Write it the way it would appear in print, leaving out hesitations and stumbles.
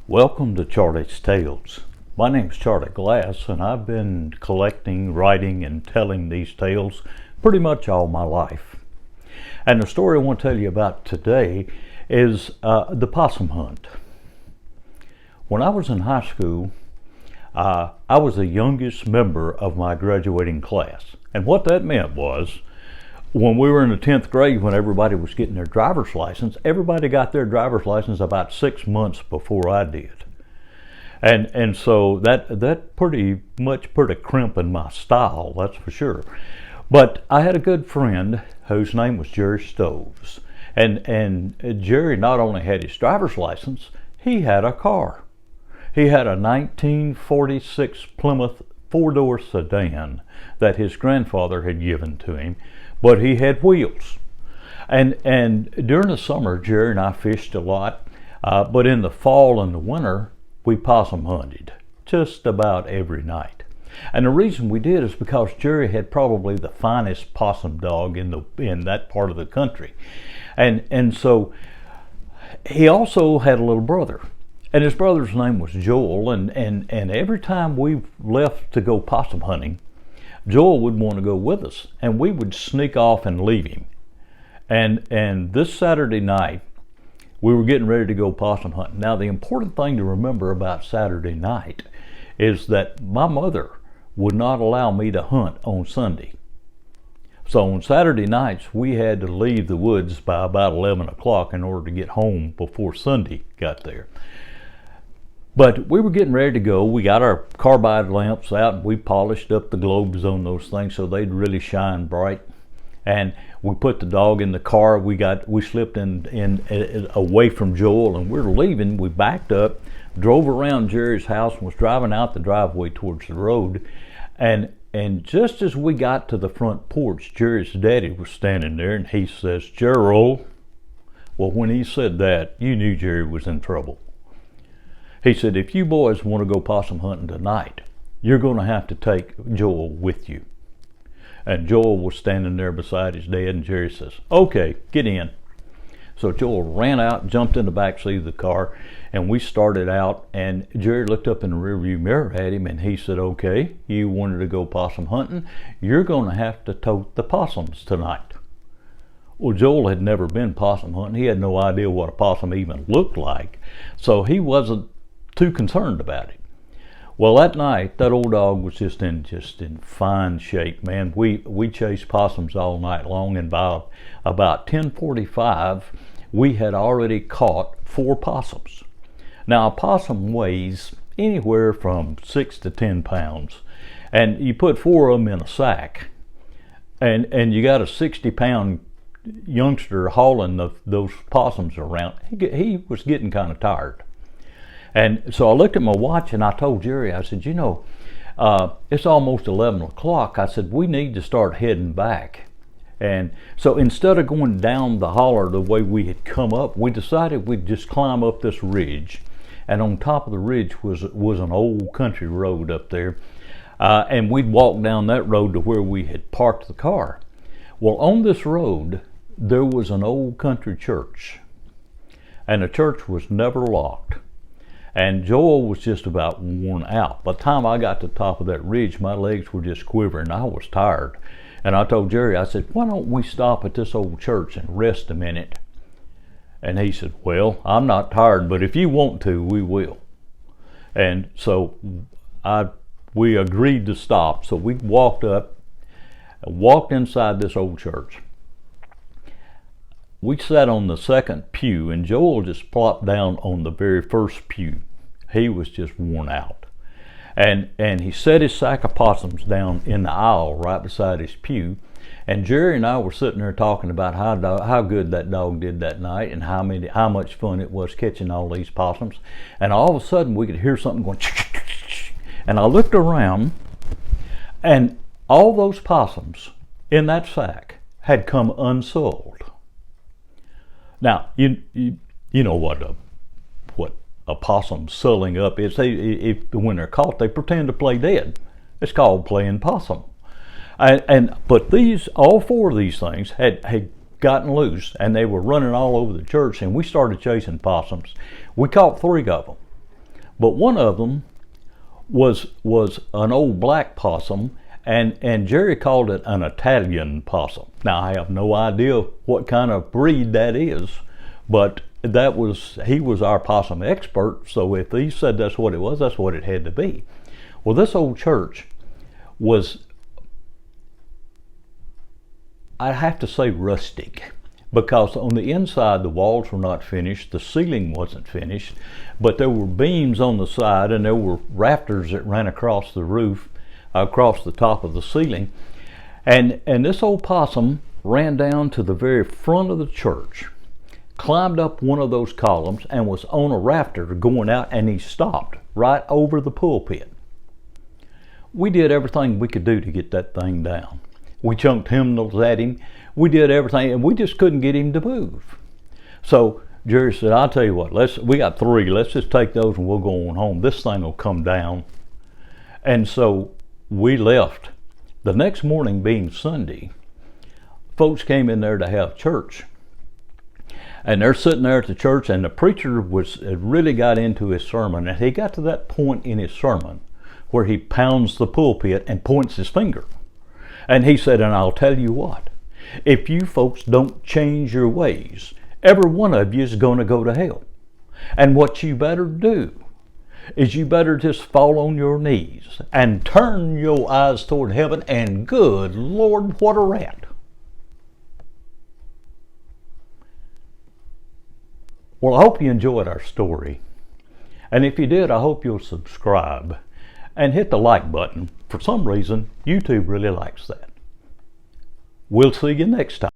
Welcome to Charlie's Tales. My name's Charlie Glass, and I've been collecting, writing, and telling these tales pretty much all my life. And the story I want to tell you about today is the Possum Hunt. When I was in high school, I was the youngest member of my graduating class. And what that meant was, when we were in the 10th grade, when everybody was getting their driver's license, everybody got their driver's license about 6 months before I did. And so that pretty much put a crimp in my style, that's for sure. But I had a good friend whose name was Jerry Stoves. And Jerry not only had his driver's license, he had a car. He had a 1946 Plymouth four-door sedan that his grandfather had given to him, but he had wheels. And during the summer, Jerry and I fished a lot, but in the fall and the winter, we possum hunted just about every night. And the reason we did is because Jerry had probably the finest possum dog in that part of the country. And so he also had a little brother. And his brother's name was Joel, and every time we left to go possum hunting, Joel would want to go with us, and we would sneak off and leave him. And this Saturday night, we were getting ready to go possum hunting. Now, the important thing to remember about Saturday night is that my mother would not allow me to hunt on Sunday. So on Saturday nights, we had to leave the woods by about 11 o'clock in order to get home before Sunday got there. But we were getting ready to go. We got our carbide lamps out and we polished up the globes on those things so they'd really shine bright. And we put the dog in the car. We slipped in away from Joel, and we were leaving. We backed up, drove around Jerry's house, and was driving out the driveway towards the road. And just as we got to the front porch, Jerry's daddy was standing there, and he says, "Gerald." Well, when he said that, you knew Jerry was in trouble. He said, "If you boys want to go possum hunting tonight, you're going to have to take Joel with you." And Joel was standing there beside his dad, and Jerry says, "Okay, get in." So Joel ran out, jumped in the back seat of the car, and we started out, and Jerry looked up in the rearview mirror at him, and he said, "Okay, you wanted to go possum hunting, you're going to have to tote the possums tonight." Well, Joel had never been possum hunting. He had no idea what a possum even looked like, so he wasn't too concerned about it. Well, that night, that old dog was just in fine shape, man. We chased possums all night long, and by about 10:45, we had already caught 4 possums. Now, a possum weighs anywhere from 6 to 10 pounds, and you put 4 of them in a sack, and you got a 60-pound youngster hauling those possums around. He was getting kind of tired. And so I looked at my watch and I told Jerry, I said, it's almost 11 o'clock. I said, we need to start heading back. And so instead of going down the holler the way we had come up, we decided we'd just climb up this ridge. And on top of the ridge was an old country road up there. And we'd walk down that road to where we had parked the car. Well, on this road, there was an old country church. And the church was never locked. And Joel was just about worn out. By the time I got to the top of that ridge, my legs were just quivering. I was tired. And I told Jerry, I said, "Why don't we stop at this old church and rest a minute?" And he said, "Well, I'm not tired, but if you want to, we will." And so we agreed to stop. So we walked inside this old church. We sat on the second pew, and Joel just plopped down on the very first pew. He was just worn out. And he set his sack of possums down in the aisle right beside his pew. And Jerry and I were sitting there talking about how good that dog did that night and how much fun it was catching all these possums. And all of a sudden we could hear something going, and I looked around, and all those possums in that sack had come unsold. Now, you know what a possum sulling up is. When they're caught, they pretend to play dead. It's called playing possum. But all 4 of these things had gotten loose, and they were running all over the church, and we started chasing possums. We caught 3 of them. But one of them was an old black possum, and Jerry called it an Italian possum. Now I have no idea what kind of breed that is, but he was our possum expert, so if he said that's what it was, that's what it had to be. Well, this old church was, I have to say, rustic, because on the inside the walls were not finished, the ceiling wasn't finished, but there were beams on the side and there were rafters that ran across the roof, across the top of the ceiling, and this old possum ran down to the very front of the church, climbed up one of those columns, and was on a rafter going out, and he stopped right over the pulpit. We did everything we could do to get that thing down. We chunked hymnals at him. We did everything, and we just couldn't get him to move. So Jerry said, I'll tell you what, we got 3. Let's just take those and we'll go on home. This thing will come down. And so we left. The next morning, being Sunday, folks came in there to have church. And they're sitting there at the church, and the preacher had really got into his sermon, and he got to that point in his sermon where he pounds the pulpit and points his finger. And he said, and I'll tell you what, if you folks don't change your ways, every one of you is going to go to hell. And what you better do is you better just fall on your knees and turn your eyes toward heaven, and good Lord, what a rat. Well, I hope you enjoyed our story. And if you did, I hope you'll subscribe and hit the like button. For some reason, YouTube really likes that. We'll see you next time.